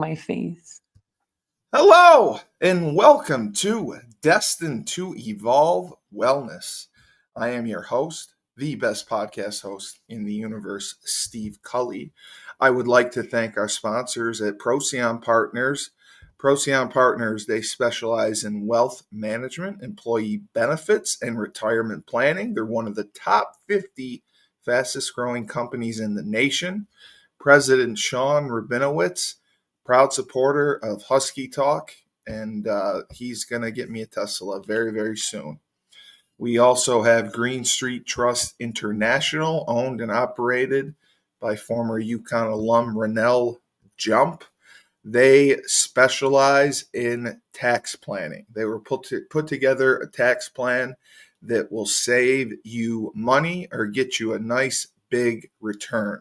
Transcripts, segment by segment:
my face. Hello and welcome to Destined to Evolve Wellness. I am your host, the best podcast host in the universe, Steve Cully. I would like to thank our sponsors at Procyon Partners. Procyon Partners, they specialize in wealth management, employee benefits, and retirement planning. They're one of the top 50 fastest growing companies in the nation. President Sean Rabinowitz, proud supporter of Husky Talk, and he's going to get me a Tesla very, very soon. We also have Green Street Trust International, owned and operated by former UConn alum Rennell Jump. They specialize in tax planning. They were put together a tax plan that will save you money or get you a nice big return.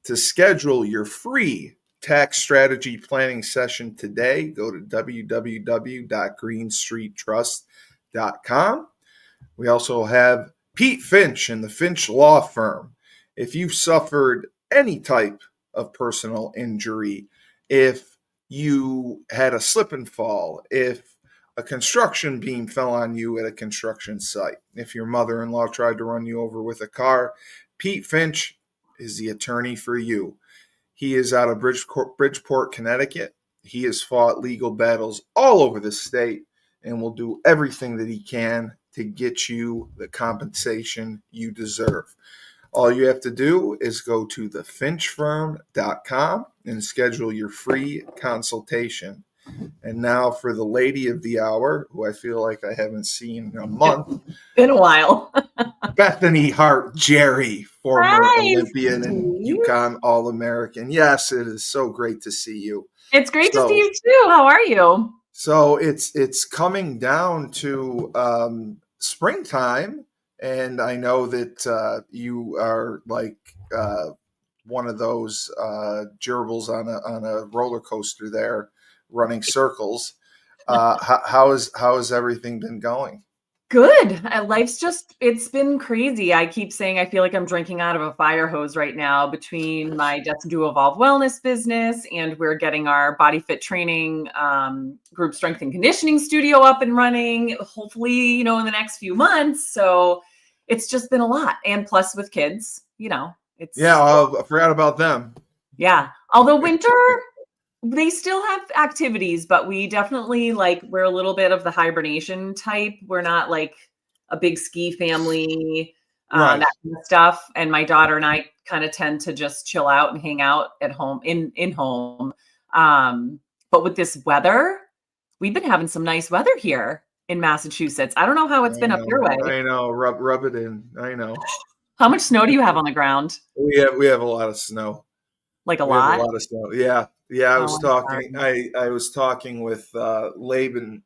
To schedule your free tax strategy planning session today, go to www.greenstreettrust.com. We also have Pete Finch and the Finch Law Firm. If you've suffered any type of personal injury, if you had a slip and fall, if a construction beam fell on you at a construction site, if your mother-in-law tried to run you over with a car, Pete Finch is the attorney for you. He is out of Bridgeport, Connecticut. He has fought legal battles all over the state and will do everything that he can to get you the compensation you deserve. All you have to do is go to thefinchfirm.com and schedule your free consultation. And now for the lady of the hour, who I feel like I haven't seen in a month. Been a while. Bethany Hart Jerry, former Hi, Olympian and UConn All-American. Yes, it is so great to see you. It's great to see you too. How are you? So it's coming down to springtime, and I know that you are like one of those gerbils on a roller coaster there, running circles. How has everything been going? Good. It's been crazy. I keep saying I feel like I'm drinking out of a fire hose right now between my Destined 2Evolve wellness business, and we're getting our body fit training group strength and conditioning studio up and running, hopefully, in the next few months. So it's just been a lot. And plus with kids, it's. Yeah, I forgot about them. Yeah. Although winter, they still have activities, but we definitely we're a little bit of the hibernation type. We're not like a big ski family, Right. That kind of stuff. And my daughter and I kind of tend to just chill out and hang out at home in home. But with this weather, we've been having some nice weather here in Massachusetts. I don't know how it's been up your way. I know. Rub it in. I know. How much snow do you have on the ground? We have a lot of snow. Like a lot? Have a lot of snow. Yeah. I was talking. I was talking with Laban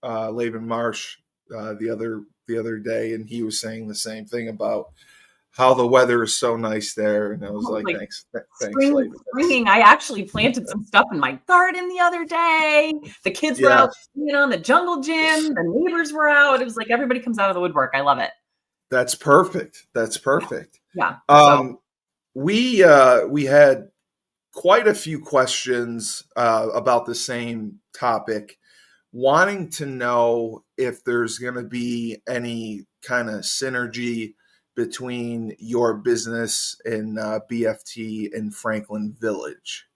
Marsh the other day, and he was saying the same thing about how the weather is so nice there. And I was thanks, Laban. Springing. I actually planted some stuff in my garden the other day. The kids were out on the jungle gym. The neighbors were out. It was like everybody comes out of the woodwork. I love it. That's perfect. Yeah. We had quite a few questions about the same topic, wanting to know if there's going to be any kind of synergy between your business and BFT in Franklin Village.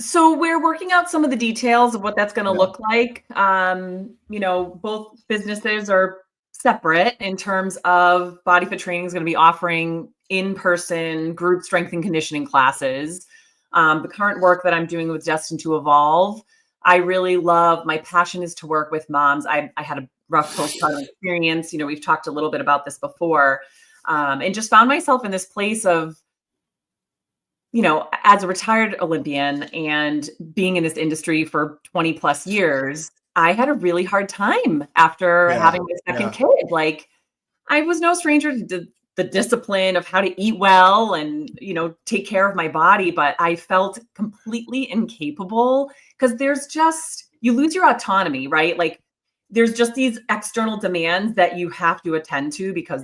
So we're working out some of the details of what that's going to look like. Both businesses are separate in terms of Body Fit Training is going to be offering in-person group strength and conditioning classes. The current work that I'm doing with Destined to Evolve, I really love. My passion is to work with moms. I had a rough postpartum experience. We've talked a little bit about this before, and just found myself in this place of, as a retired Olympian and being in this industry for 20 plus years, I had a really hard time after having my second kid. Like, I was no stranger to the discipline of how to eat well and, take care of my body, but I felt completely incapable because you lose your autonomy, right? Like, there's just these external demands that you have to attend to because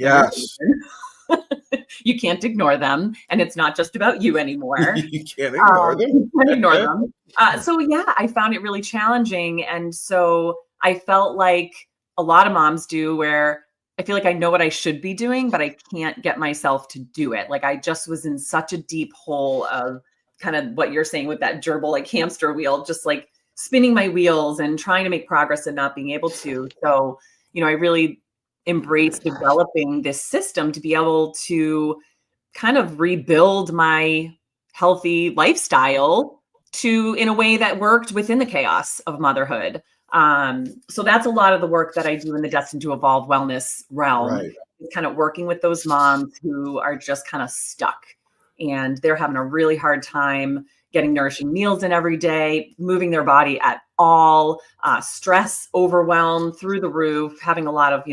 You can't ignore them, and it's not just about you anymore. You can't ignore them. You can't ignore them. So yeah, I found it really challenging. And so I felt like a lot of moms do, where I feel like I know what I should be doing, but I can't get myself to do it. Like I just was in such a deep hole of kind of what you're saying with that gerbil, like hamster wheel, just like spinning my wheels and trying to make progress and not being able to. So, I really embraced developing this system to be able to kind of rebuild my healthy lifestyle in a way that worked within the chaos of motherhood. So that's a lot of the work that I do in the Destined to Evolve wellness realm, Right. kind of working with those moms who are just kind of stuck and they're having a really hard time getting nourishing meals in every day, moving their body at all, stress, overwhelm through the roof, having a lot of,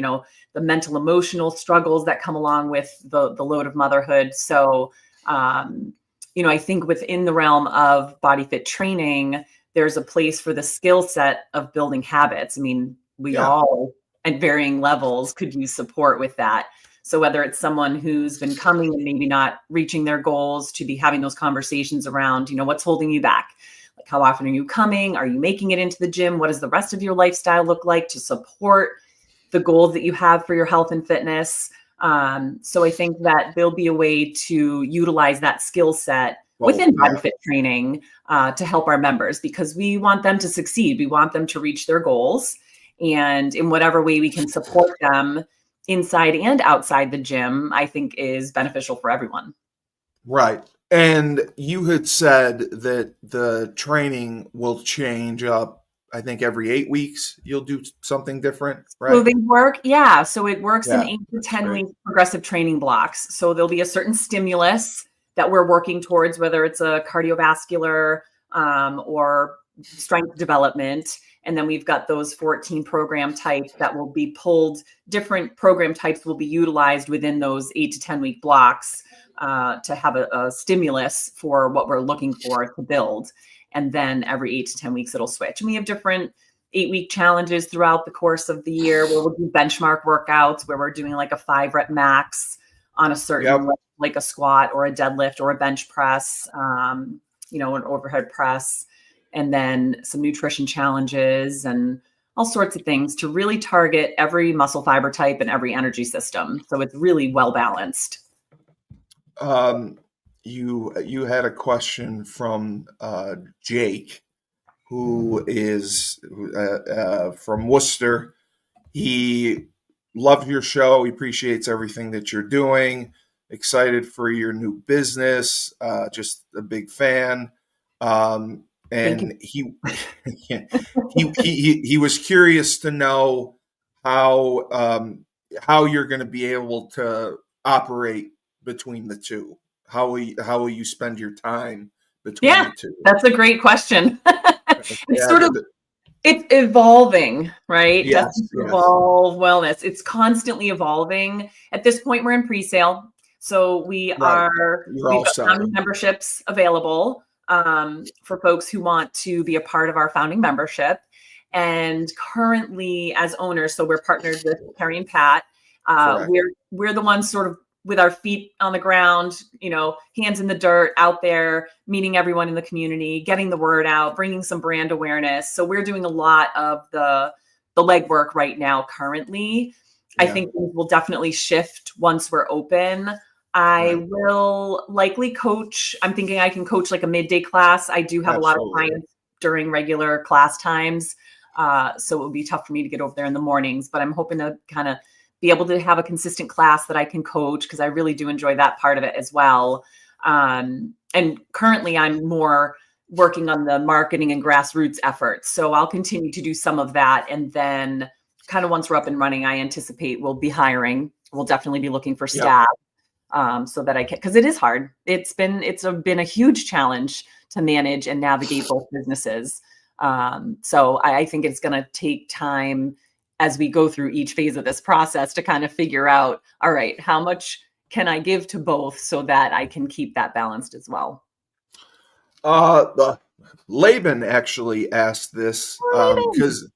the mental, emotional struggles that come along with the load of motherhood. So, I think within the realm of body fit training, there's a place for the skill set of building habits. I mean, we all at varying levels could use support with that. So whether it's someone who's been coming and maybe not reaching their goals, to be having those conversations around, what's holding you back? Like, how often are you coming? Are you making it into the gym? What does the rest of your lifestyle look like to support the goals that you have for your health and fitness? So I think that there'll be a way to utilize that skill set within body fit training to help our members, because we want them to succeed. We want them to reach their goals. And in whatever way we can support them inside and outside the gym, I think is beneficial for everyone. Right. And you had said that the training will change up, I think every 8 weeks, you'll do something different, right? So they work, yeah. So it works in Yeah, 8 to 10 great. week progressive training blocks. So there'll be a certain stimulus that we're working towards, whether it's a cardiovascular or strength development. And then we've got those 14 program types that will be pulled. Different program types will be utilized within those 8 to 10 week blocks to have a stimulus for what we're looking for to build. And then every 8 to 10 weeks, it'll switch. And we have different 8-week challenges throughout the course of the year where we'll do benchmark workouts, where we're doing like a 5-rep max on a certain, like a squat or a deadlift or a bench press, an overhead press, and then some nutrition challenges and all sorts of things to really target every muscle fiber type and every energy system. So it's really well balanced. You had a question from Jake, who is from Worcester. He loved your show. He appreciates everything that you're doing. Excited for your new business. Just a big fan. And he was curious to know how you're going to be able to operate between the two. How will you spend your time between the two? That's a great question. It's evolving, right? Yes, Evolve wellness. It's constantly evolving. At this point, we're in pre-sale. So we've got founding memberships available for folks who want to be a part of our founding membership. And currently, as owners, so we're partnered with Carrie and Pat. We're the ones sort of with our feet on the ground, hands in the dirt, out there, meeting everyone in the community, getting the word out, bringing some brand awareness. So we're doing a lot of the legwork right now currently. I think things will definitely shift once we're open. I will likely coach. I'm thinking I can coach like a midday class. I do have a lot of clients during regular class times. So it would be tough for me to get over there in the mornings, but I'm hoping to kind of be able to have a consistent class that I can coach, because I really do enjoy that part of it as well. And currently I'm more working on the marketing and grassroots efforts. So I'll continue to do some of that. And then kind of once we're up and running, I anticipate we'll be hiring. We'll definitely be looking for staff so that I can, because it is hard. It's been a huge challenge to manage and navigate both businesses. So I think it's going to take time as we go through each phase of this process to kind of figure out, all right, how much can I give to both so that I can keep that balanced as well? Laban actually asked this because,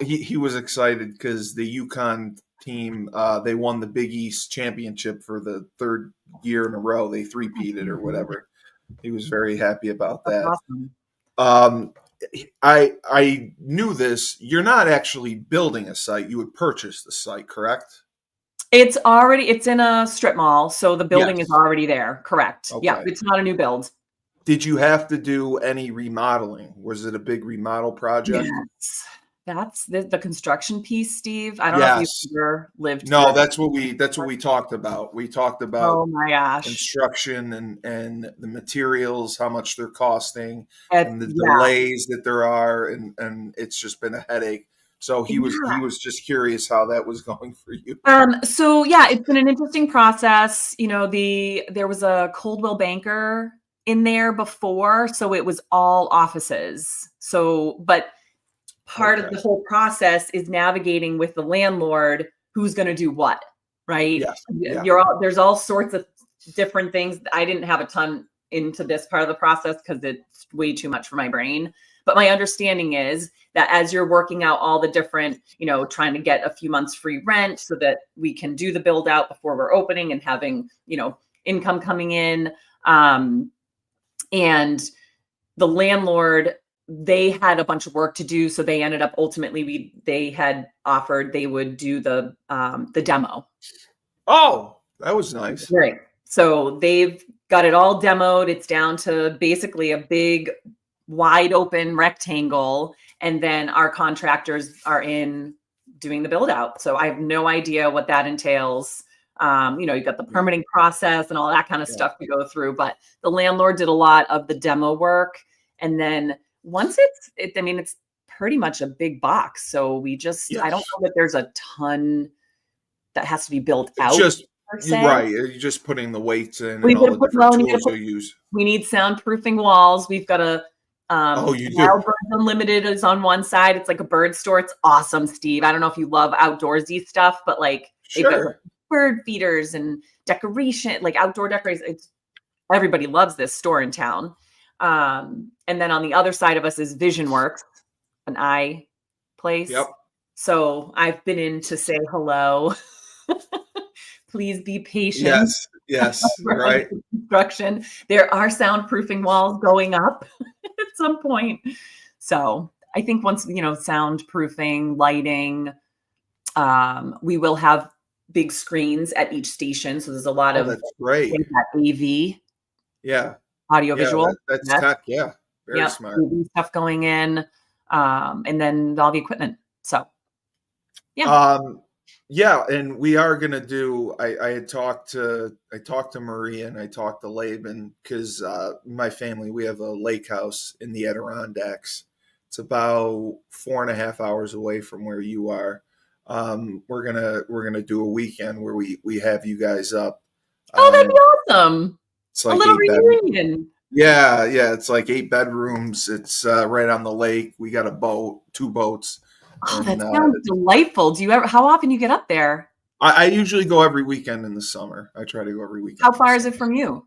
he was excited because the UConn team. They won the Big East championship for the third year in a row. They three-peated or whatever. He was very happy about That's that. awesome. I knew this. You're not actually building a site. You would purchase the site, correct? It's in a strip mall, so the building is already there. Correct. Okay. Yeah, it's not a new build. Did you have to do any remodeling? Was it a big remodel project? Yes. That's the construction piece, Steve. I don't know if you've ever lived. No, that's what we talked about. We talked about oh my gosh, construction and the materials, how much they're costing, and the delays that there are, and it's just been a headache. So he was just curious how that was going for you. So yeah, it's been an interesting process. There was a Coldwell banker in there before, so it was all offices. But part of the whole process is navigating with the landlord who's going to do what, right? Yes. Yeah. There's all sorts of different things. I didn't have a ton into this part of the process because it's way too much for my brain. But my understanding is that as you're working out all the different, trying to get a few months free rent so that we can do the build out before we're opening and having, income coming in. And the landlord, they had a bunch of work to do. So they ended up they had offered they would do the demo. Oh, that was nice. Right. So they've got it all demoed. It's down to basically a big, wide open rectangle. And then our contractors are in doing the build out. So I have no idea what that entails. You've got the permitting process and all that kind of stuff to go through, but the landlord did a lot of the demo work. And then once it's pretty much a big box. So I don't know that there's a ton that has to be built out. You're right. You're just putting the weights in and all the different tools you'll use. We need soundproofing walls. We've got a you do. Wild Birds Unlimited is on one side. It's like a bird store. It's awesome, Steve. I don't know if you love outdoorsy stuff, but they've got bird feeders and decoration, like outdoor decoration. Everybody loves this store in town. And then on the other side of us is Vision Works, an eye place. Yep. So I've been in to say hello. Please be patient. Yes, right. Construction. There are soundproofing walls going up at some point. So I think once, soundproofing, lighting, we will have big screens at each station. So there's a lot of that's great. AV. Yeah. Audio visual. That's tech. Yeah. Very smart. AV stuff going in. And then all the equipment. So yeah. Yeah, and we are gonna do. I talked to Maria and I talked to Laban because my family, we have a lake house in the Adirondacks. It's about 4.5 hours away from where you are. We're gonna do a weekend where we have you guys up. Oh, that'd be awesome! It's like a little reunion. Yeah, it's like 8 bedrooms. It's right on the lake. We got a boat, 2 boats. Oh, that sounds delightful. How often you get up there? I usually go every weekend in the summer. I try to go every weekend. How far is it from you?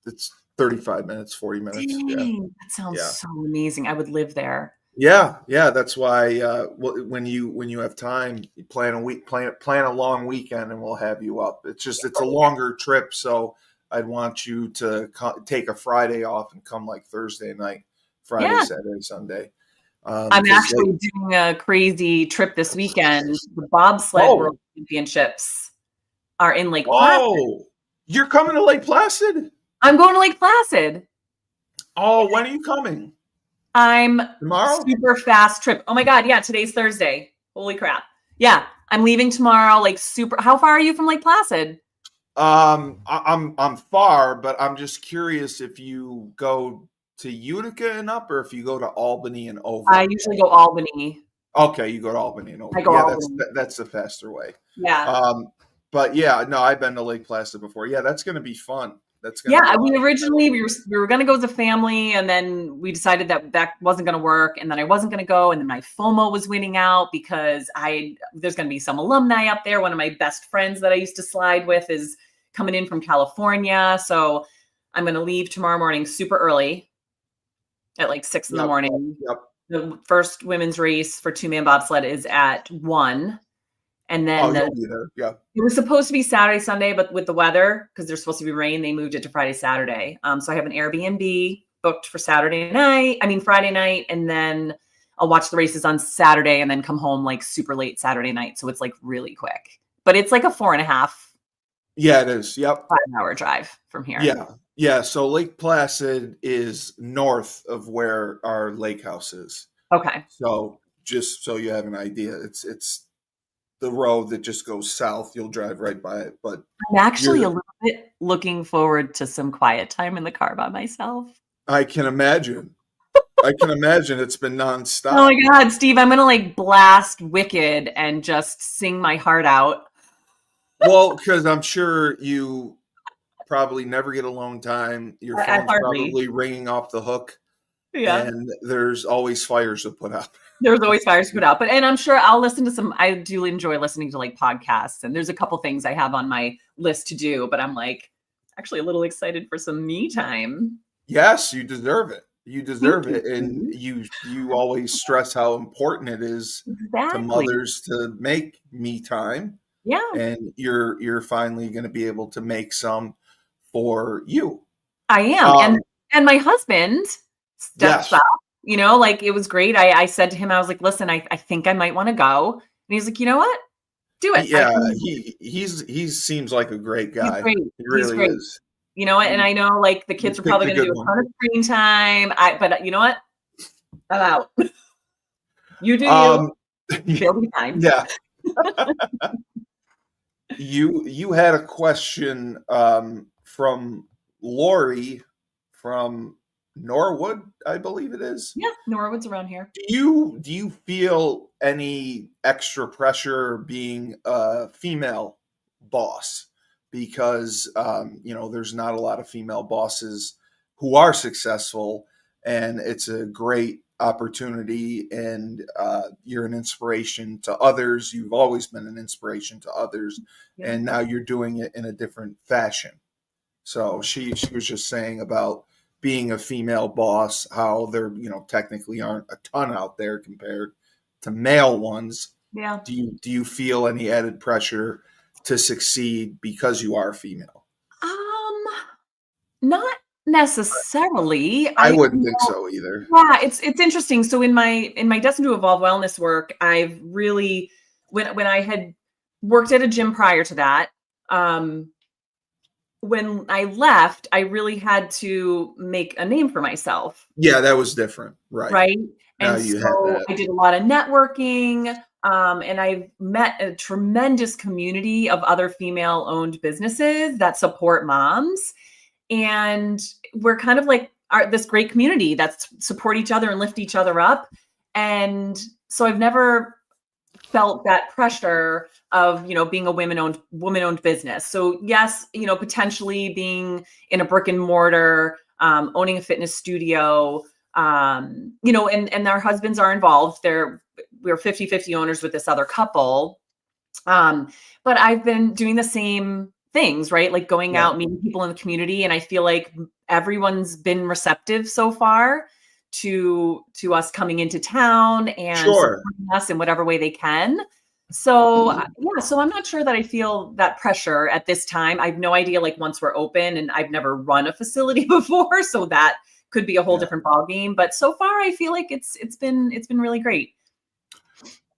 It's 35 minutes, 40 minutes. Dang, yeah. That sounds so amazing. I would live there. Yeah. That's why when you have time, you plan a long weekend, and we'll have you up. It's a longer trip, so I'd want you to take a Friday off and come like Thursday night, Friday, Saturday, Sunday. I'm actually doing a crazy trip this weekend. The bobsled World Championships are in Lake Placid. Oh, you're coming to Lake Placid? I'm going to Lake Placid. Oh, when are you coming? I'm tomorrow. Super fast trip. Oh my God. Yeah. Today's Thursday. Holy crap. Yeah. I'm leaving tomorrow. How far are you from Lake Placid? I'm far, but I'm just curious if you go to Utica and up, or if you go to Albany and over. I usually go Albany. Okay, you go to Albany and over. I go Albany. That's the faster way. Yeah. But yeah, no, I've been to Lake Placid before. Yeah, that's going to be fun. We were going to go as a family, and then we decided that wasn't going to work, and then I wasn't going to go, and then my FOMO was winning out because there's going to be some alumni up there. One of my best friends that I used to slide with is coming in from California, so I'm going to leave tomorrow morning super early. At like 6 in the morning. Yep. The first women's race for 2-man bobsled is at 1. And Oh, then you'll be there. Yeah. it was supposed to be Saturday, Sunday, but with the weather, because there's supposed to be rain, they moved it to Friday, Saturday. So I have an Airbnb booked for Friday night, and then I'll watch the races on Saturday and then come home like super late Saturday night. So it's like really quick, but it's like a 4.5, Yeah, it is. Yep. 5 hour drive from here. Yeah. Yeah. So Lake Placid is north of where our lake house is. Okay. So just so you have an idea, it's the road that just goes south. You'll drive right by it. But I'm actually a little bit looking forward to some quiet time in the car by myself. I can imagine. It's been nonstop. Oh my God, Steve, I'm going to like blast Wicked and just sing my heart out. Well, because I'm sure you probably never get alone time. Your phone's probably ringing off the hook. Yeah. And there's always fires to put out. There's always fires to put out. And I'm sure I'll listen to I do enjoy listening to like podcasts. And there's a couple things I have on my list to do, but I'm like actually a little excited for some me time. Yes, you deserve it. You deserve it. And you always stress how important it is to mothers to make me time. Yeah. And you're finally going to be able to make some for you. I am. And my husband steps up, like it was great. I said to him, I was like, listen, I think I might want to go. And he's like, you know what? Do it. Yeah. He seems like a great guy. He really is. And I know like the kids are probably going to do a ton of screen time. But you know what? I'm out. You do. They'll be fine. Yeah. You had a question from Lori from Norwood, I believe it is. Yeah, Norwood's around here. Do you feel any extra pressure being a female boss? Because there's not a lot of female bosses who are successful, and it's a great opportunity, and you're an inspiration to others. You've always been an inspiration to others, and now you're doing it in a different fashion. So she was just saying about being a female boss, how there technically aren't a ton out there compared to male ones. Yeah. Do you feel any added pressure to succeed because you are female? Not necessarily. I wouldn't think so either. Yeah, it's interesting. So in my Destined to Evolve wellness work, I've really when I had worked at a gym prior to that, when I left, I really had to make a name for myself. Yeah, that was different, right? Right. And so I did a lot of networking, and I've met a tremendous community of other female-owned businesses that support moms. And we're kind of like this great community that support each other and lift each other up. And so I've never felt that pressure of, being a woman-owned business. So yes, potentially being in a brick and mortar, owning a fitness studio, and our husbands are involved. We're 50-50 owners with this other couple. But I've been doing the same things, right? Like going out, meeting people in the community. And I feel like everyone's been receptive so far to us coming into town and supporting us in whatever way they can. So so I'm not sure that I feel that pressure at this time. I have no idea, like once we're open, and I've never run a facility before, so that could be a whole different ballgame. But so far I feel like it's been really great.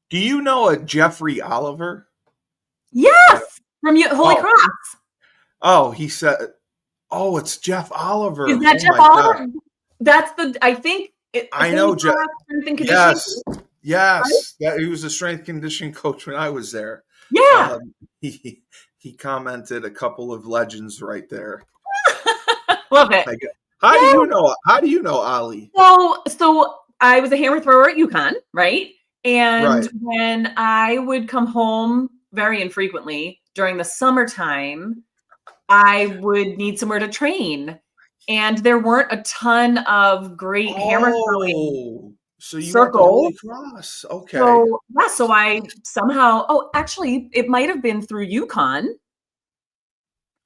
Do you know a Jeffrey Oliver? Yes, from Holy Cross. Oh, he said, it's Jeff Oliver. Is that Jeff Oliver? God. That's I think. I know Jeff. Yes. Right? He was a strength conditioning coach when I was there. Yeah. He commented a couple of legends right there. Love it. How do you know Ali? So I was a hammer thrower at UConn, right? And when I would come home very infrequently during the summertime, I would need somewhere to train. And there weren't a ton of great hammer throwing circles. Holy Cross. Okay. So I somehow, actually, it might have been through UConn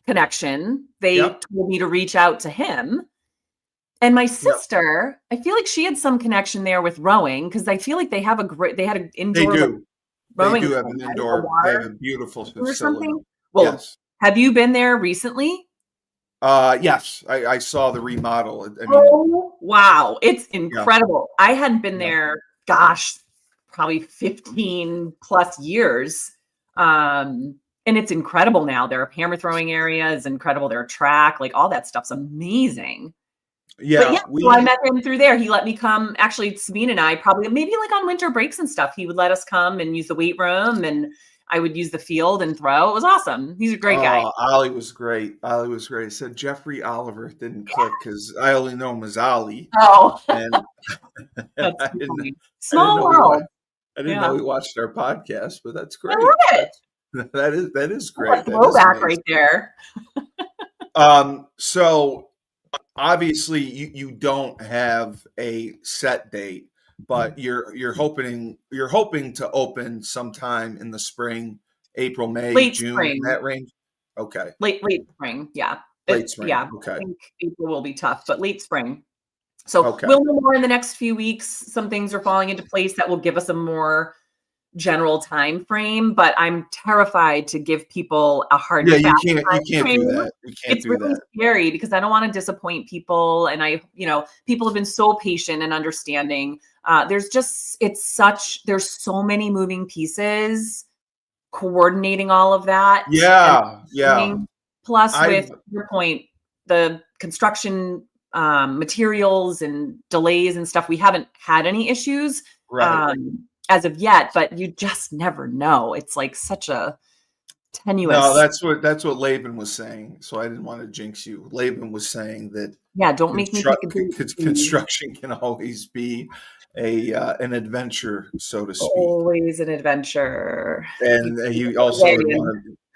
connection. They told me to reach out to him. And my sister, I feel like she had some connection there with rowing, because I feel like they had an indoor They rowing do have pool, an right? indoor. They have Water a beautiful or facility. something. Well, Yes. have you been there recently? Yes, I saw the remodel. I mean, Oh, wow. It's yeah, incredible. I hadn't been yeah, there, gosh, probably 15 plus years. And it's incredible now. Their hammer throwing area is incredible. Their track, like all that stuff's amazing. But yeah, yeah. so I We met him through there. He let me come. Actually, Sabine and I probably maybe like on winter breaks and stuff. He would let us come and use the weight room, and I would use the field and throw. It was awesome. He's a great guy. Ollie was great. Ollie was great. I said Jeffrey Oliver didn't click because I only know him as Ollie, Oh, and that's I too didn't funny. I didn't Small know he world. watched. I didn't Yeah, know he watched our podcast, but that's I great. love it. That's that is What great. a That is throwback right amazing. there. So obviously you don't have a set date, but you're hoping to open sometime in the spring, April, May, Late June, in spring. that range. Okay, Late spring. Yeah. late spring. Yeah. I Okay, think April will be tough, but late spring. So okay. we'll know more in the next few weeks. Some things are falling into place that will give us a more general time frame, but I'm terrified to give people a hard Yeah, and fast you time can't do frame. that. You can't It's do really that. scary because I don't want to disappoint people. And people have been so patient and understanding. There's so many moving pieces coordinating all of that and Yeah, yeah. everything. Plus, with I've your point, the construction materials and delays and stuff, we haven't had any issues right. as of yet, but you just never know. It's like such a No, tenuous. that's what Laban was saying. So I didn't want to jinx you. Laban was saying that Yeah, don't make me pick a date, Steve. construction can always be a an adventure, so to speak. Always an adventure. You And keep he it also away.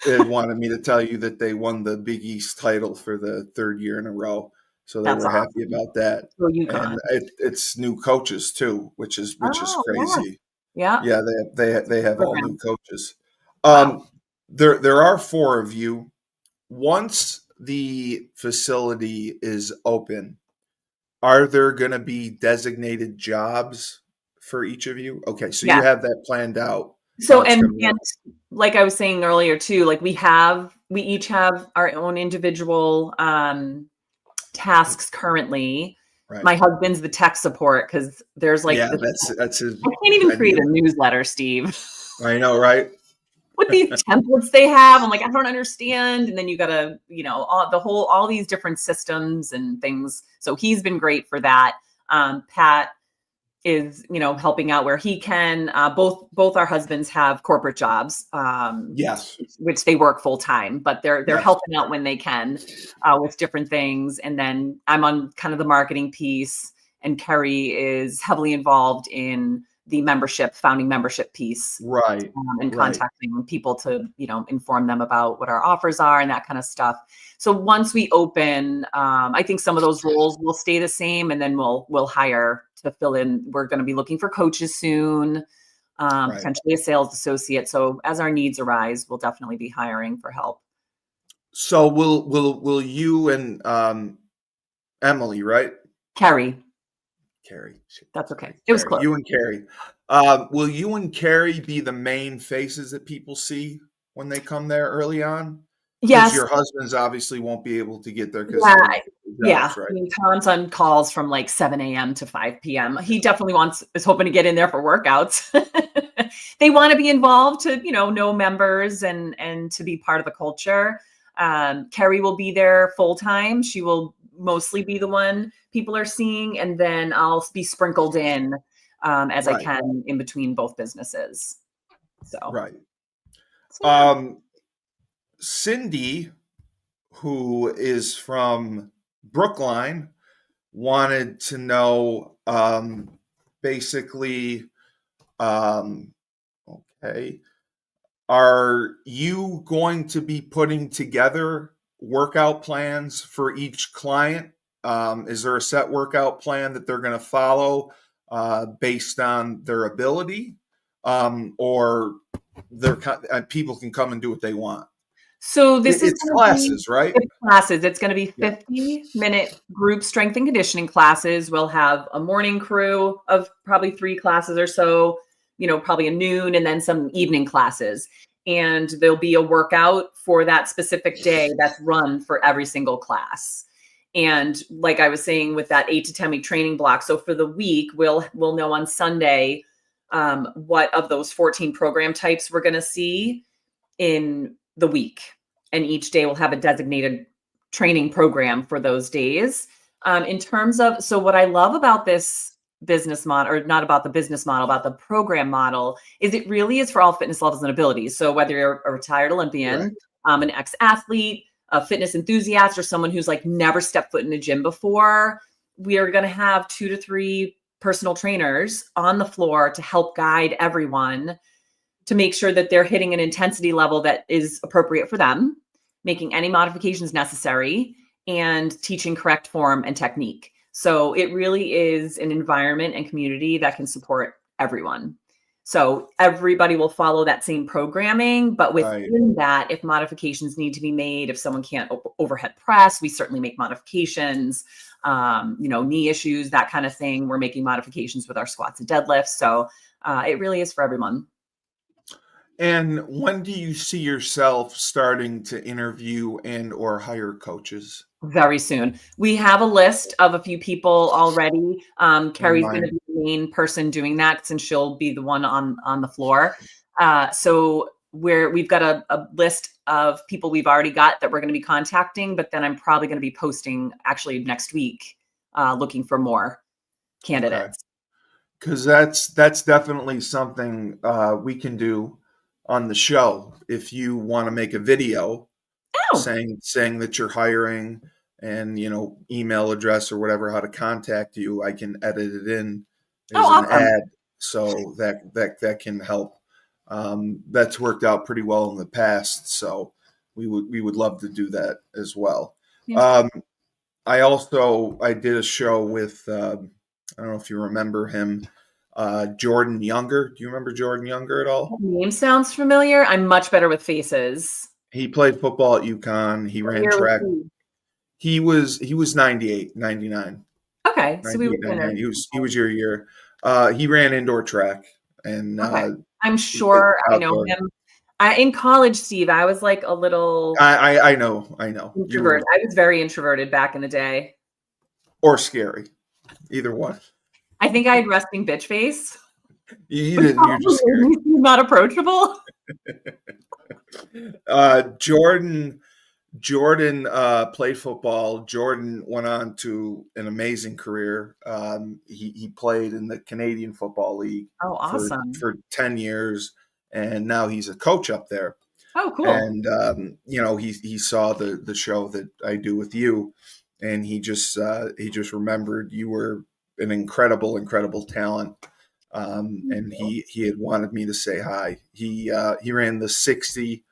had wanted me to tell you that they won the Big East title for the third year in a row, so they That's were happy awesome. about that. Go And UConn. it's new coaches too, which is Oh, yeah. crazy. Yeah. Yeah, they have all new Program. coaches. Wow. There are four of you. Once the facility is open, are there going to be designated jobs for each of you? Okay, so you Yeah. have that planned out, So how it's going to and work. like I was saying earlier too, like we each have our own individual tasks currently. Right. My husband's the tech support because there's like Yeah, this. that's his. I can't even I create knew. a newsletter, Steve. I know, right? With these templates they have, I'm like, I don't understand. And then you gotta, all these different systems and things. So he's been great for that. Pat is, helping out where he can. Both our husbands have corporate jobs, Yes. which they work full time, but they're Yes. helping out when they can with different things. And then I'm on kind of the marketing piece, and Kerry is heavily involved in the founding membership piece, Right. and Right. contacting people to, inform them about what our offers are and that kind of stuff. So once we open, I think some of those roles will stay the same, and then we'll hire to fill in. We're going to be looking for coaches soon, Right. potentially a sales associate. So as our needs arise, we'll definitely be hiring for help. So will you and Emily, right? Carrie, Carrie. that's okay. It was Carrie. close. You and Carrie. Will you and Carrie be the main faces that people see when they come there early on? Because Yes. your husbands obviously won't be able to get there because Yeah. of their Yeah. jobs, right? I mean, Tom's on calls from like 7 a.m. to 5 p.m. He definitely is hoping to get in there for workouts. They want to be involved to, know members and to be part of the culture. Carrie will be there full time. She will mostly be the one people are seeing. And then I'll be sprinkled in as I Right. can in between both businesses. Right. So yeah. Cindy, who is from Brookline, wanted to know basically, okay, are you going to be putting together workout plans for each client? Is there a set workout plan that they're going to follow based on their ability, or people can come and do what they want? So this is It's going to be classes, right? classes. It's going to be Yeah. 50-minute group strength and conditioning classes. We'll have a morning crew of probably 3 classes or so, probably a noon and then some evening classes. And there'll be a workout for that specific day that's run for every single class. And like I was saying, with that 8 to 10 week training block, so for the week, we'll know on Sunday what of those 14 program types we're going to see in the week. And each day will have a designated training program for those days. In terms of, so what I love about this business model, or not about the business model, about the program model, is it really is for all fitness levels and abilities. So whether you're a retired Olympian, an ex-athlete, a fitness enthusiast, or someone who's like never stepped foot in a gym before, we are going to have 2 to 3 personal trainers on the floor to help guide everyone to make sure that they're hitting an intensity level that is appropriate for them, making any modifications necessary, and teaching correct form and technique. So it really is an environment and community that can support everyone. So everybody will follow that same programming, but within that, if modifications need to be made, if someone can't overhead press, we certainly make modifications. Knee issues, that kind of thing, we're making modifications with our squats and deadlifts. So it really is for everyone. And when do you see yourself starting to interview and or hire coaches? Very soon. We have a list of a few people already. Carrie's going to be the main person doing that, since she'll be the one on the floor. So we've got a list of people we've already got that we're going to be contacting, but then I'm probably going to be posting actually next week, looking for more candidates. Because that's definitely something we can do on the show. If you want to make a video saying that you're hiring and, email address or whatever, how to contact you, I can edit it in as an ad, so that can help. That's worked out pretty well in the past, so we would love to do that as well. Yeah. I did a show with I don't know if you remember him, Jordan Younger. Do you remember Jordan Younger at all? The name sounds familiar. I'm much better with faces. He played football at UConn. He ran track. He was 98, 99. Okay, so we were he was your year. He ran indoor track, and I'm sure I know him. In college, Steve, I was like a little. I know. Introvert. I was very introverted back in the day. Or scary, either one. I think I had resting bitch face. You didn't. You're just scary. Not approachable. Jordan played football. Jordan went on to an amazing career. He played in the Canadian Football League. Oh, awesome. For 10 years, and now he's a coach up there. Oh, cool. And he saw the show that I do with you, and he just remembered you were an incredible talent. And he had wanted me to say hi. He ran the 60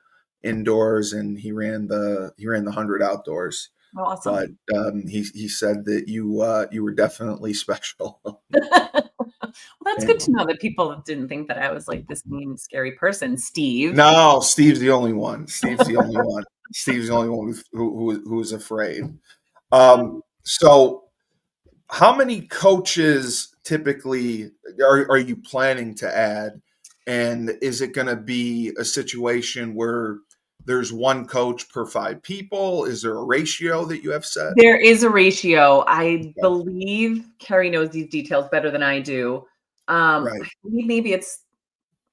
indoors, and he ran the 100 outdoors. Oh, awesome. But he said that you were definitely special. Well, that's good to know that people didn't think that I was like this mean, scary person, Steve. No, Steve's the only one. Steve's the only one who was afraid. So how many coaches typically are you planning to add? And is it going to be a situation where there's one coach per 5 people? Is there a ratio that you have set? There is a ratio. I believe Carrie knows these details better than I do. Right. I believe maybe it's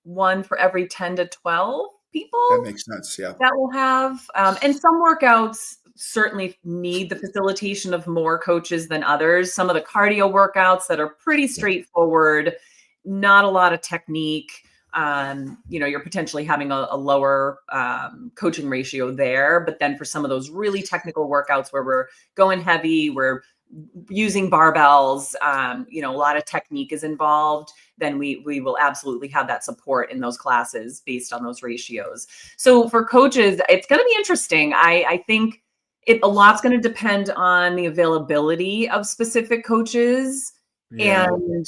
1 for every 10 to 12 people. That makes sense, yeah. That will have. And some workouts certainly need the facilitation of more coaches than others. Some of the cardio workouts that are pretty straightforward, not a lot of technique. You're potentially having a lower coaching ratio there. But then for some of those really technical workouts where we're going heavy, we're using barbells, a lot of technique is involved, then we will absolutely have that support in those classes based on those ratios. So for coaches, it's going to be interesting. I think a lot's going to depend on the availability of specific coaches. Yeah. And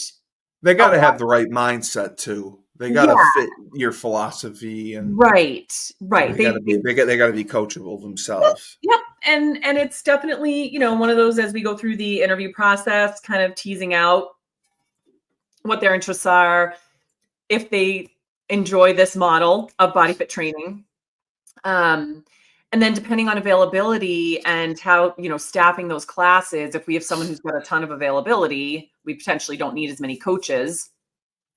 they got to have the right mindset too. They got to fit your philosophy, and right. They got to be coachable themselves. Yep. And it's definitely, one of those, as we go through the interview process, kind of teasing out what their interests are. if they enjoy this model of body fit training. And then depending on availability and how, staffing those classes, if we have someone who's got a ton of availability, we potentially don't need as many coaches.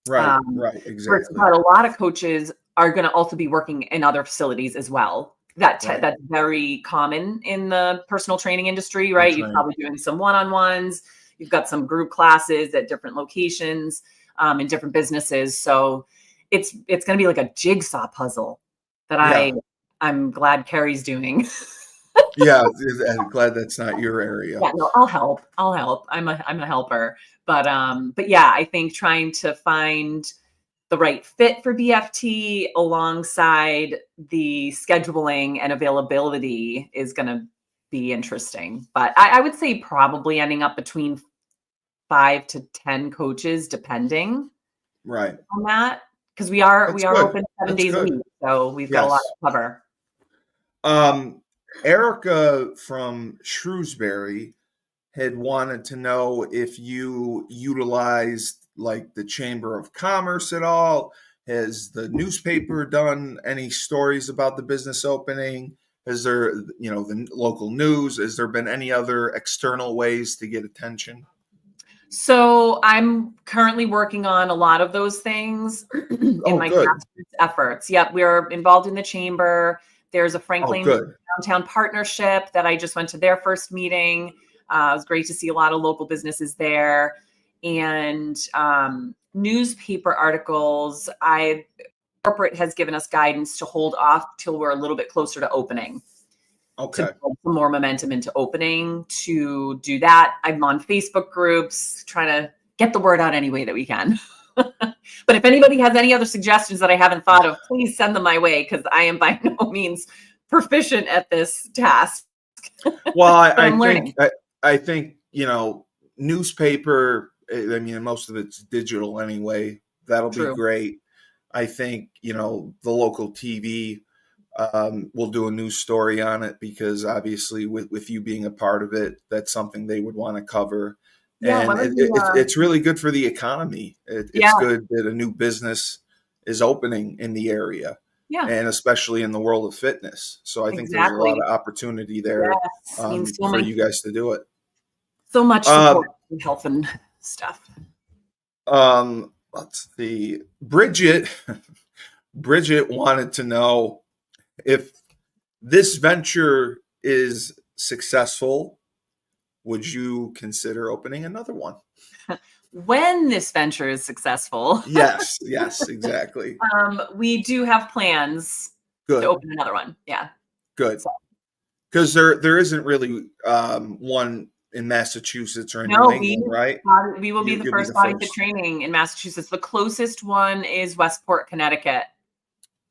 Right, But exactly. a lot of coaches are going to also be working in other facilities as well. That's very common in the personal training industry, right? You're probably doing some one-on-ones. You've got some group classes at different locations, in different businesses. So it's going to be like a jigsaw puzzle that I'm glad Carrie's doing. Yeah, I'm glad that's not your area. Yeah, no, I'll help. I'm a helper. But yeah, I think trying to find the right fit for BFT alongside the scheduling and availability is going to be interesting. But I would say probably ending up between 5 to 10 coaches, depending on that, because we are open 7 days a week, so we've got a lot to cover. Erica from Shrewsbury had wanted to know if you utilized like the Chamber of Commerce at all. Has the newspaper done any stories about the business opening? Has there, the local news? Has there been any other external ways to get attention? So I'm currently working on a lot of those things in my grassroots efforts. Yep, we're involved in the chamber. There's a Franklin downtown partnership that I just went to their first meeting. It was great to see a lot of local businesses there. And newspaper articles, corporate has given us guidance to hold off till we're a little bit closer to opening. To build some more momentum into opening. To do that, I'm on Facebook groups, trying to get the word out any way that we can. But if anybody has any other suggestions that I haven't thought of, please send them my way, because I am by no means proficient at this task. Well, I think newspaper, I mean, most of it's digital anyway. That'll be great. I think, the local TV we'll do a news story on it, because obviously with you being a part of it, that's something they would want to cover. Yeah, and it's really good for the economy. It's good that a new business is opening in the area, and especially in the world of fitness. So I think there's a lot of opportunity there for you guys to do it. So much support in health and stuff. Let's see. Bridget wanted to know if this venture is successful, would you consider opening another one? When this venture is successful. Yes, exactly. We do have plans to open another one. Yeah. Good. Because there isn't really one in Massachusetts or in New England, right? We will be the first body fit training in Massachusetts. The closest one is Westport, Connecticut.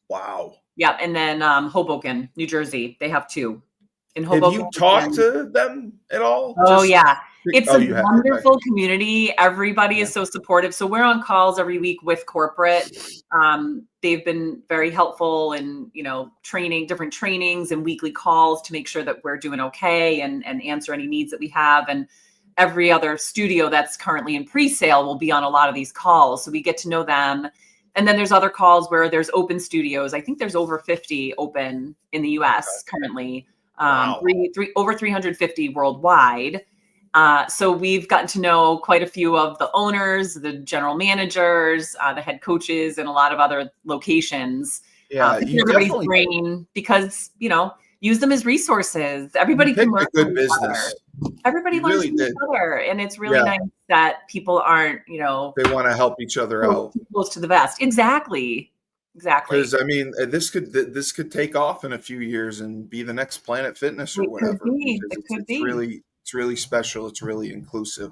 Wow. Yeah, and then Hoboken, New Jersey. They have 2. In Hoboken. Have you talked to them at all? Oh, yeah. It's a wonderful community. Everybody is so supportive. So we're on calls every week with corporate. They've been very helpful in, different trainings and weekly calls to make sure that we're doing okay and answer any needs that we have. And every other studio that's currently in pre-sale will be on a lot of these calls. So we get to know them. And then there's other calls where there's open studios. I think there's over 50 open in the US currently, over 350 worldwide. So we've gotten to know quite a few of the owners, the general managers, the head coaches, and a lot of other locations. Yeah, everybody's brain, because, use them as resources. Everybody can learn from each other. Everybody learns from each other, and it's really nice that people aren't, they want to help each other out. Close to the best. Exactly. Because I mean, this could take off in a few years and be the next Planet Fitness or whatever. It could be. It's really special. It's really inclusive.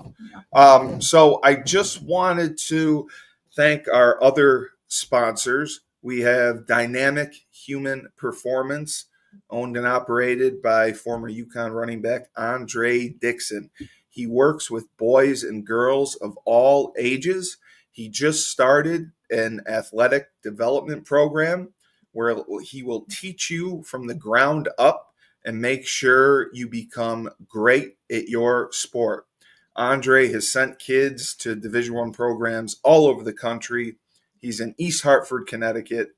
So I just wanted to thank our other sponsors. We have Dynamic Human Performance, owned and operated by former UConn running back Andre Dixon. He works with boys and girls of all ages. He just started an athletic development program where he will teach you from the ground up and make sure you become great at your sport. Andre has sent kids to Division I programs all over the country. He's in East Hartford, Connecticut.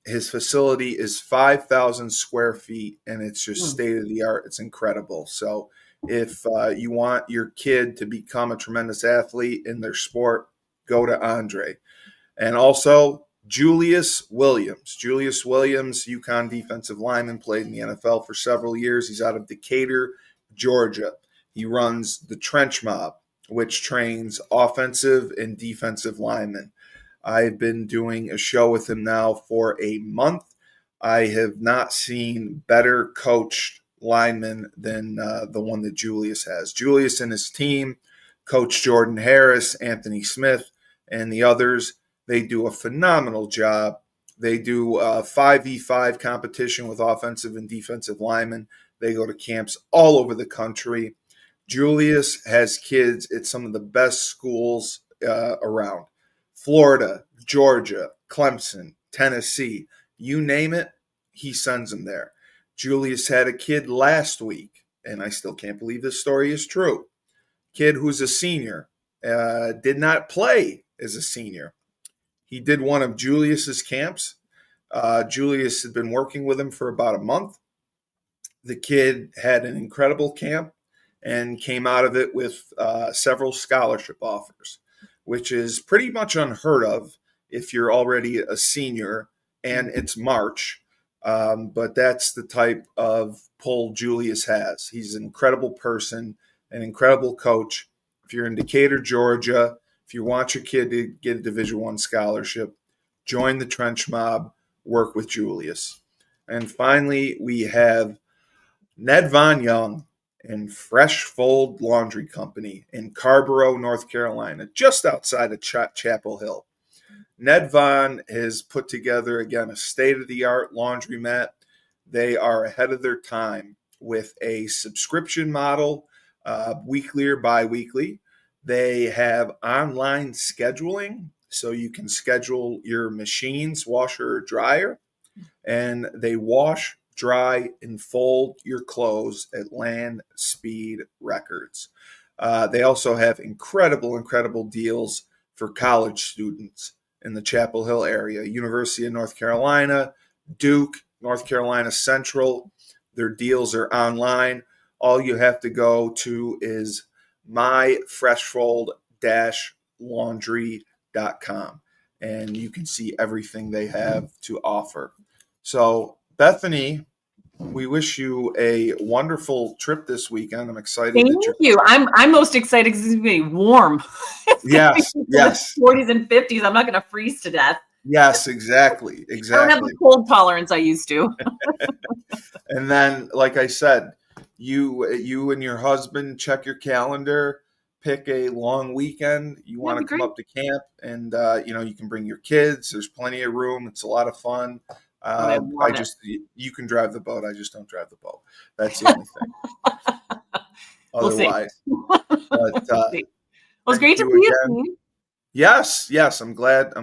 His facility is 5,000 square feet, and it's just state of the art. It's incredible. So if you want your kid to become a tremendous athlete in their sport, go to Andre. And also Julius Williams. Julius Williams, UConn defensive lineman, played in the NFL for several years. He's out of Decatur, Georgia. He runs the Trench Mob, which trains offensive and defensive linemen. I've been doing a show with him now for a month. I have not seen better coached linemen than the one that Julius has. Julius and his team, Coach Jordan Harris, Anthony Smith, and the others, they do a phenomenal job. They do a 5v5 competition with offensive and defensive linemen. They go to camps all over the country. Julius has kids at some of the best schools around. Florida, Georgia, Clemson, Tennessee, you name it, he sends them there. Julius had a kid last week, and I still can't believe this story is true. Kid who's a senior, did not play as a senior. He did one of Julius's camps. Julius had been working with him for about a month. The kid had an incredible camp and came out of it with several scholarship offers, which is pretty much unheard of if you're already a senior and it's March. But that's the type of pull Julius has. He's an incredible person, an incredible coach. If you're in Decatur, Georgia, if you want your kid to get a Division I scholarship, join the Trench Mob, work with Julius. And finally, we have Ned Von Young and Fresh Fold Laundry Company in Carborough, North Carolina, just outside of Chapel Hill. Ned Von has put together, again, a state-of-the-art laundromat. They are ahead of their time with a subscription model, weekly or bi-weekly. They have online scheduling, so you can schedule your machines, washer or dryer, and they wash, dry, and fold your clothes at land speed records. They also have incredible deals for college students in the Chapel Hill area. University of North Carolina, Duke, North Carolina Central. Their deals are online. All you have to go to is myfreshfold-laundry.com, and you can see everything they have to offer. So, Bethany, we wish you a wonderful trip this weekend. I'm excited. Thank you. I'm most excited because it's going to be warm. Yes. 40s and 50s. I'm not going to freeze to death. Yes, exactly. I don't have the cold tolerance I used to. And then, like I said, you and your husband check your calendar, pick a long weekend. You want to come up to camp, and you can bring your kids. There's plenty of room. It's a lot of fun. You can drive the boat. I just don't drive the boat. That's the only thing. Otherwise, it was great to see you. Yes. I'm glad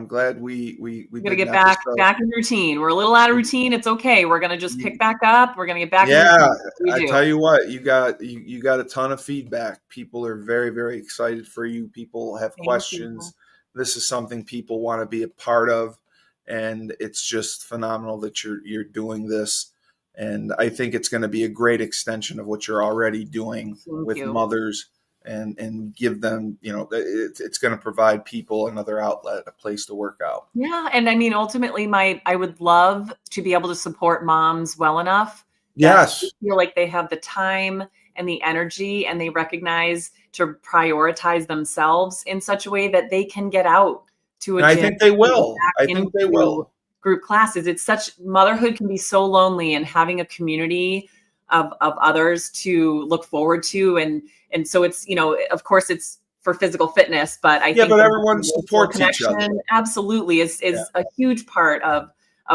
we gotta get back in routine. We're a little out of routine. It's okay. We're gonna just pick back up. We're gonna get back. Yeah, I tell you what, you got a ton of feedback. People are very, very excited for you. People have questions. This is something people want to be a part of, and it's just phenomenal that you're doing this. And I think it's going to be a great extension of what you're already doing with mothers. And give them, it's going to provide people another outlet, a place to work out. Yeah. And I mean, ultimately, I would love to be able to support moms well enough. Yes. That feel like they have the time and the energy, and they recognize to prioritize themselves in such a way that they can get out to a gym. I think they will. I think they will. Group classes. It's motherhood can be so lonely, and having a community of others to look forward to. And so it's, of course it's for physical fitness, but I think but everyone supports each other. Absolutely is a huge part of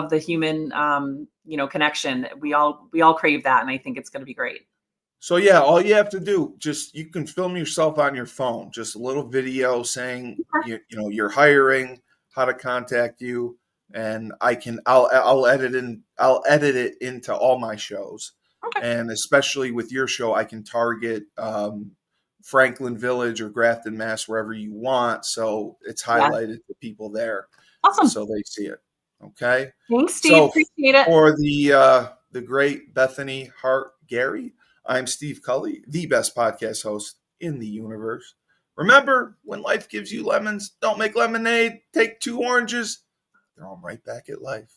the human, connection. We all crave that. And I think it's going to be great. So all you have to do, you can film yourself on your phone, just a little video saying, you're hiring, how to contact you. And I'll edit it into all my shows. Okay. And especially with your show, I can target Franklin Village or Grafton, Mass, wherever you want. So it's highlighted to people there. Awesome. So they see it. Okay. Thanks, Steve. So Appreciate it. for the great Bethany Hart Gary, I'm Steve Cully, the best podcast host in the universe. Remember, when life gives you lemons, don't make lemonade. Take 2 oranges, throw them right back at life.